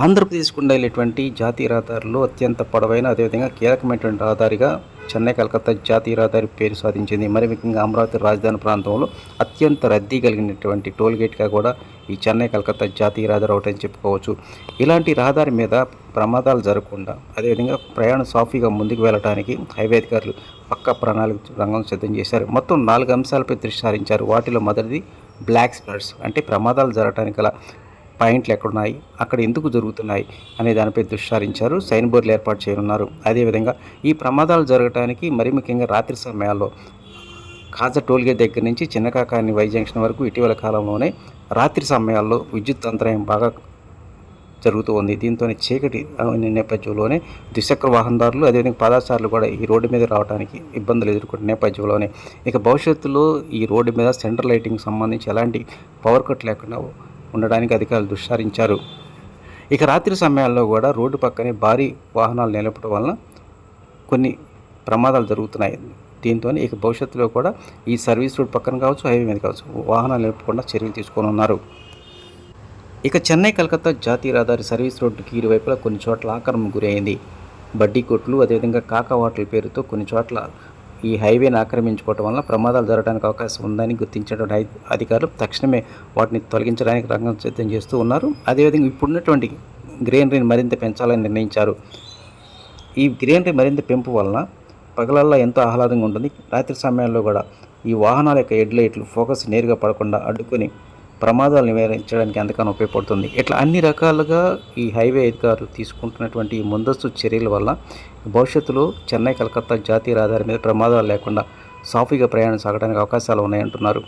ఆంధ్రప్రదేశ్కు ఉండేటువంటి జాతీయ రహదారుల్లో అత్యంత పొడవైన అదేవిధంగా కీలకమైనటువంటి రహదారిగా చెన్నై కలకత్తా జాతీయ రహదారి పేరు సాధించింది. మరి ముఖ్యంగా అమరావతి రాజధాని ప్రాంతంలో అత్యంత రద్దీ కలిగినటువంటి టోల్గేట్గా కూడా ఈ చెన్నై కలకత్తా జాతీయ రహదారి ఒకటని చెప్పుకోవచ్చు. ఇలాంటి రహదారి మీద ప్రమాదాలు జరగకుండా అదేవిధంగా ప్రయాణం సాఫీగా ముందుకు వెళ్ళడానికి హైవే అధికారులు పక్కా ప్రణాళిక రంగం సిద్ధం చేశారు. మొత్తం 4 అంశాలపై దృష్టి సారించారు. వాటిలో మొదటిది బ్లాక్ స్పాట్స్, అంటే ప్రమాదాలు జరగడానికి గల పాయింట్లు ఎక్కడున్నాయి, అక్కడ ఎందుకు జరుగుతున్నాయి అనే దానిపై దృష్టి సారించారు. సైన్ బోర్డులు ఏర్పాటు చేయనున్నారు. అదేవిధంగా ఈ ప్రమాదాలు జరగడానికి మరి ముఖ్యంగా రాత్రి సమయాల్లో కాజా టోల్గేట్ దగ్గర నుంచి చిన్నకాకాని వై జంక్షన్ వరకు ఇటీవల కాలంలోనే రాత్రి సమయాల్లో విద్యుత్ అంతరాయం బాగా జరుగుతూ ఉంది. దీంతో చీకటి నేపథ్యంలోనే ద్విచక్ర వాహనదారులు అదేవిధంగా పాదచారులు కూడా ఈ రోడ్డు మీద రావడానికి ఇబ్బందులు ఎదుర్కొంటున్న నేపథ్యంలోనే ఇక భవిష్యత్తులో ఈ రోడ్డు మీద సెంట్రల్ లైటింగ్ సంబంధించి ఎలాంటి పవర్ కట్ లేకుండా ఉండడానికి అధికారులు దృష్టి సారించారు. ఇక రాత్రి సమయాల్లో కూడా రోడ్డు పక్కనే భారీ వాహనాలు నిలపడం వలన కొన్ని ప్రమాదాలు జరుగుతున్నాయి. దీంతో ఇక భవిష్యత్తులో కూడా ఈ సర్వీస్ రోడ్ పక్కన కావచ్చు, హైవే మీద కావచ్చు, వాహనాలు నిలపకుండా చర్యలు తీసుకోనున్నారు. ఇక చెన్నై కలకత్తా జాతీయ రహదారి సర్వీస్ రోడ్డుకి ఇరువైపులా కొన్ని చోట్ల ఆక్రమణకు గురైంది. బడ్డీ కొట్లు అదేవిధంగా కాకా హోటల్ పేరుతో కొన్ని చోట్ల ఈ హైవేని ఆక్రమించుకోవడం వల్ల ప్రమాదాలు జరగడానికి అవకాశం ఉందని గుర్తించినటువంటి అధికారులు తక్షణమే వాటిని తొలగించడానికి రంగం సిద్ధం చేస్తూ ఉన్నారు. అదేవిధంగా ఇప్పుడున్నటువంటి గ్రీనరీని మరింత పెంచాలని నిర్ణయించారు. ఈ గ్రీనరీ మరింత పెంపు వలన పగలల్లో ఎంతో ఆహ్లాదంగా ఉంటుంది. రాత్రి సమయాల్లో కూడా ఈ వాహనాల యొక్క హెడ్ లైట్లు ఫోకస్ నేరుగా పడకుండా అడ్డుకొని ప్రమాదాలు నివారించడానికి ఎంతగానో ఉపయోగపడుతుంది. ఇట్లా అన్ని రకాలుగా ఈ హైవే అధికారులు తీసుకుంటున్నటువంటి ఈ ముందస్తు చర్యల వల్ల భవిష్యత్తులో చెన్నై కలకత్తా జాతీయ రహదారి మీద ప్రమాదాలు లేకుండా సాఫీగా ప్రయాణం సాగడానికి అవకాశాలు ఉన్నాయంటున్నారు.